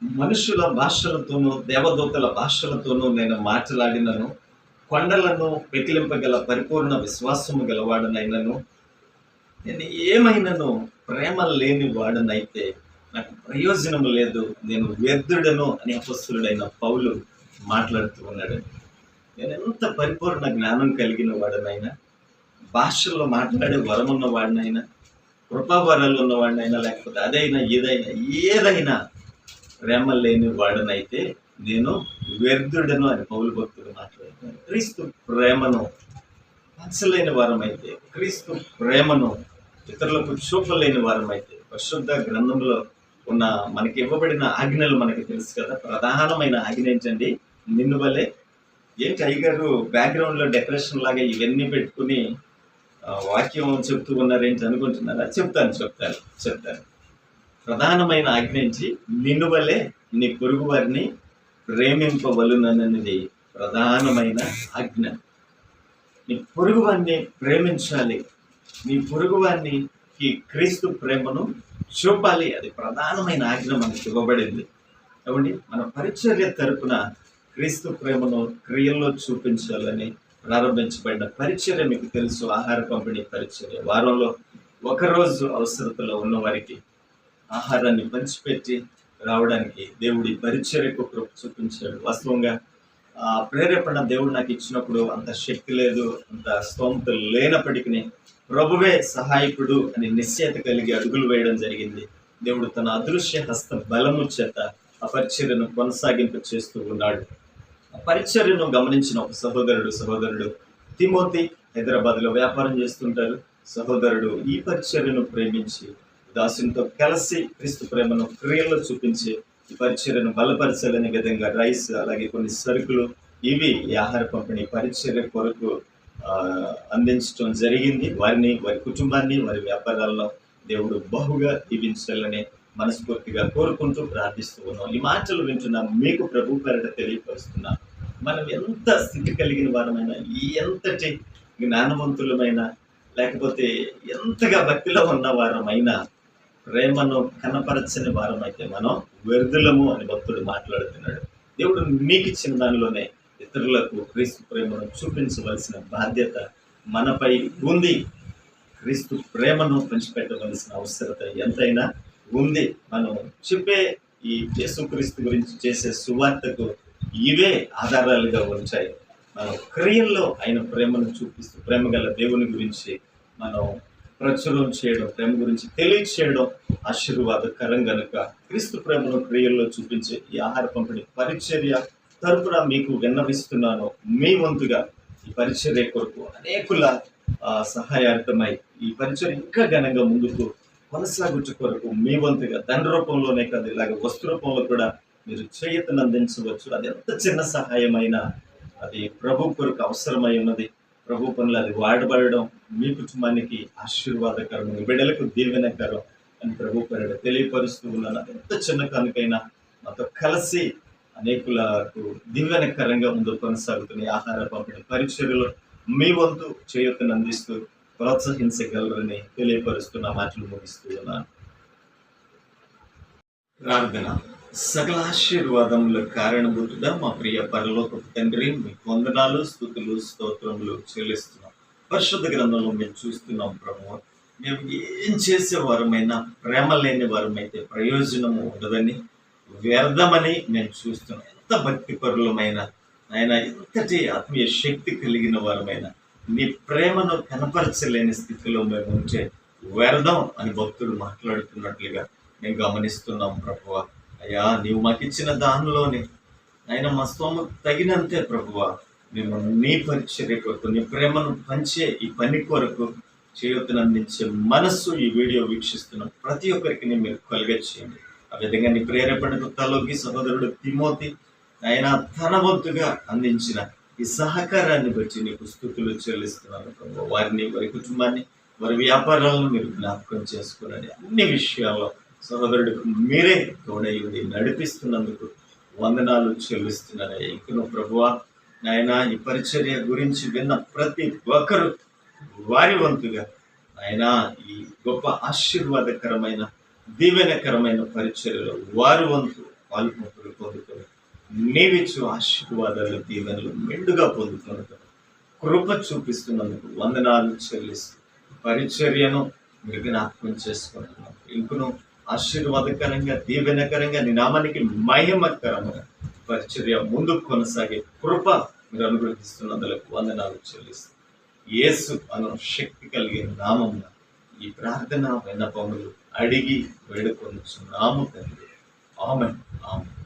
మనుషుల భాషలతోనూ దేవదూతల భాషలతోనూ నేను మాట్లాడినను, కొండలను పెకిలింపగల పరిపూర్ణ విశ్వాసము గలవాడనైనను, నేను ఏమైనను ప్రేమ లేని వాడనైతే నాకు ప్రయోజనం లేదు, నేను వ్యర్థుడను అని అపొస్తలుడైన పౌలు మాట్లాడుతూ ఉన్నాడు. నేను ఎంత పరిపూర్ణ జ్ఞానం కలిగిన వాడనైనా, భాషల్లో మాట్లాడే వరమున్న వాడినైనా, కృపావరాలు ఉన్నవాడినైనా, లేకపోతే అదైనా ఏదైనా ప్రేమ లేని వాడనైతే నేను వ్యర్థుడను అని పౌలు భక్తుడు మాట్లాడుతున్నాడు. క్రీస్తు ప్రేమను పంచలేని వారమైతే, క్రీస్తు ప్రేమను ఇతరులకు చూపలేని వారమైతే, పరిశుద్ధ గ్రంథంలో ఉన్న మనకి ఇవ్వబడిన ఆజ్ఞలు మనకి తెలుసు కదా. ప్రధానమైన ఆజ్ఞ ఏంటండి? నిన్ను వలే. ఏంటి అయ్యగారు బ్యాక్గ్రౌండ్లో డెకరేషన్ లాగా ఇవన్నీ పెట్టుకుని వాక్యం చెప్తూ ఉన్నారేంటి అనుకుంటున్నారా? చెప్తాను. ప్రధానమైన ఆజ్ఞ నుంచి నిన్ను వలే నీ పొరుగు వారిని ప్రేమింపవలననేది ప్రధానమైన ఆజ్ఞ. నీ పొరుగు వారిని ప్రేమించాలి, నీ పొరుగు వారికి క్రీస్తు ప్రేమను చూపాలి. అది ప్రధానమైన ఆజ్ఞ మనకి ఇవ్వబడింది. కాబట్టి మన పరిచర్య తరపున క్రీస్తు ప్రేమను క్రియల్లో చూపించాలని ప్రారంభించబడిన పరిచర్య మీకు తెలుసు. ఆహార పంపిణీ పరిచర్య. వారంలో ఒకరోజు అవసరతలో ఉన్న వారికి ఆహారాన్ని పంచిపెట్టి రావడానికి దేవుడి పరిచర్యకు కృప చూపించాడు. వాస్తవంగా ప్రేరేపణ దేవుడు నాకు ఇచ్చినప్పుడు అంత శక్తి లేదు, అంత స్తోమత లేనప్పటికీ ప్రభువే సహాయకుడు అని నిశ్చయత కలిగి అడుగులు వేయడం జరిగింది. దేవుడు తన అదృశ్య హస్త బలము చేత ఆ పరిచర్యను కొనసాగింపు చేస్తూ ఉన్నాడు. ఆ పరిచర్యను గమనించిన ఒక సహోదరుడు తిమోతి హైదరాబాద్లో వ్యాపారం చేస్తుంటారు. సహోదరుడు ఈ పరిచర్యను ప్రేమించి దాసునితో కలిసి క్రీస్తు ప్రేమను క్రియల్లో చూపించి ఈ పరిచర్యను బలపరచాలనే విధంగా రైస్, అలాగే కొన్ని సరుకులు, ఇవి ఈ ఆహార పంపిణీ పరిచర్య కొరకు అందించడం జరిగింది. వారి కుటుంబాన్ని, వారి వ్యాపారాల్లో దేవుడు బహుగా దీవించాలని మనస్ఫూర్తిగా కోరుకుంటూ ప్రార్థిస్తూ ఉన్నాం. ఈ మాటలు వింటున్న మీకు ప్రభు పేరట తెలియపరుస్తున్నా, మనం ఎంత స్థితి కలిగిన వారమైనా, ఎంతటి జ్ఞానవంతులమైనా, లేకపోతే ఎంతగా భక్తిలో ఉన్న వారమైనా, ప్రేమను కనపరచని వారమైతే మనం వ్యర్థులము అని భక్తుడు మాట్లాడుతున్నాడు. దేవుడు మీకు ఇచ్చిన దానిలోనే ఇతరులకు క్రీస్తు ప్రేమను చూపించవలసిన బాధ్యత మనపై ఉంది. క్రీస్తు ప్రేమను పంచిపెట్టవలసిన అవసరత ఎంతైనా ఉంది. మనం చెప్పే ఈ యేసుక్రీస్తు గురించి చేసే సువార్తకు ఇవే ఆధారాలుగా ఉంచాయి. మనం క్రియల్లో ఆయన ప్రేమను చూపిస్తూ, ప్రేమ గల దేవుని గురించి మనం ప్రచురం చేయడం, ప్రేమ గురించి తెలియచేయడం ఆశీర్వాదకరం గనుక క్రీస్తు ప్రేమను క్రియల్లో చూపించే ఈ ఆహార పంపిణీ పరిచర్య తరపున మీకు విన్నవిస్తున్నాను. మీ వంతుగా ఈ పరిచర్య కొరకు అనేకుల సహాయార్థమై ఈ పరిచర్య ఇంకా ఘనంగా ముందుకు కొనసాగుట కొరకు మీ వంతుగా ధన రూపంలోనే కాదు, ఇలాగ వస్తు రూపంలో కూడా మీరు చేయతను అందించవచ్చు. అది ఎంత చిన్న సహాయమైనా అది ప్రభు కొరకు అవసరమై ఉన్నది. ప్రభు పనులు అది వాడబడడం మీ కుటుంబానికి ఆశీర్వాదకరం, మీ బిడ్డలకు దీవెనకరం అని ప్రభు పేరట తెలియపరుస్తూ ఉన్నాను. అది ఎంత చిన్న కానుకైనా మాతో కలిసి అనేకులకు దీవెనకరంగా ముందు కొనసాగుతున్న ఆహార పంపిణీ పరిచర్యలో మీ వంతు చేయతను అందిస్తూ ప్రోత్సహించగలరని తెలియపరుస్తున్న మాటలు ముగిస్తూ ఉన్నాను. ప్రార్థన. సకల ఆశీర్వాదముల కారణభూతుడా మా ప్రియ పరలోకపు తండ్రి, మీకు వందనాలు, స్తుతులు, స్తోత్రములు చెల్లిస్తున్నాం. పరిశుద్ధ గ్రంథంలో మేము చూస్తున్నాం ప్రభువా, మేము ఏం చేసే వారమైనా ప్రేమ లేని వారమైతే ప్రయోజనము ఉండదని, వ్యర్థమని మేము చూస్తున్నాం. ఎంత భక్తిపరులమైన ఆయన, ఎంతటి ఆత్మీయ శక్తి కలిగిన వారమైన నీ ప్రేమను కనపరచలేని స్థితిలో మేము ఉంటే వ్యర్థం అని భక్తుడు మాట్లాడుతున్నట్లుగా మేము గమనిస్తున్నాం ప్రభువా. అయ్యా, నీవు మాకు ఇచ్చిన దానిలోనే ఆయన మా స్తోమకు తగినంతే ప్రభువా మేము నీ పరిచర్య కొరకు, నీ ప్రేమను పంచే ఈ పని కొరకు చేయూతనందించే మనస్సు ఈ వీడియో వీక్షిస్తున్న ప్రతి ఒక్కరికి మీరు కలుగచేయండి. ఆ విధంగా నీ ప్రేరేపణకు తలొగ్గి సహోదరుడు తిమోతి ఆయన తన వంతుగా అందించిన ఈ సహకారాన్ని బట్టి నీకు స్తుతులు చెల్లిస్తున్నాను ప్రభు. వారిని, వారి కుటుంబాన్ని, వారి వ్యాపారాలను మీరు జ్ఞాపకం చేసుకునండి. అన్ని విషయాల్లో సహోదరుడికి మీరే తోడయ్యి నడిపిస్తున్నందుకు వందనాలు చెల్లిస్తున్నాను. ఇంకను ప్రభువా నాయన, ఈ పరిచర్య గురించి విన్న ప్రతి ఒక్కరు వారి వంతుగా ఆయన ఈ గొప్ప ఆశీర్వాదకరమైన, దీవెనకరమైన పరిచర్యలో వారి వంతు పాల్పొంపులు పొందుకొని నీవిచ్చు ఆశీర్వాదాలు దీవెనలు మెండుగా పొందుతున్నట్టు కృప చూపిస్తున్నందుకు వందనాలు చెల్లిస్తూ పరిచర్యను మీరు జ్ఞాపకం చేసుకుంటున్నాం. ఇంకను ఆశీర్వాదకరంగా దీవెనకరంగా నీ నామానికి మహిమకరమైన పరిచర్య ముందుకు కొనసాగే కృప మీరు అనుగ్రహిస్తున్నందుకు వందనాలు చెల్లిస్తూ యేసు అను శక్తి కలిగిన నామమున ఈ ప్రార్థన విన్నపములు అడిగి వేడుకొనుచున్నాము తండ్రి. ఆమేన్. ఆమేన్.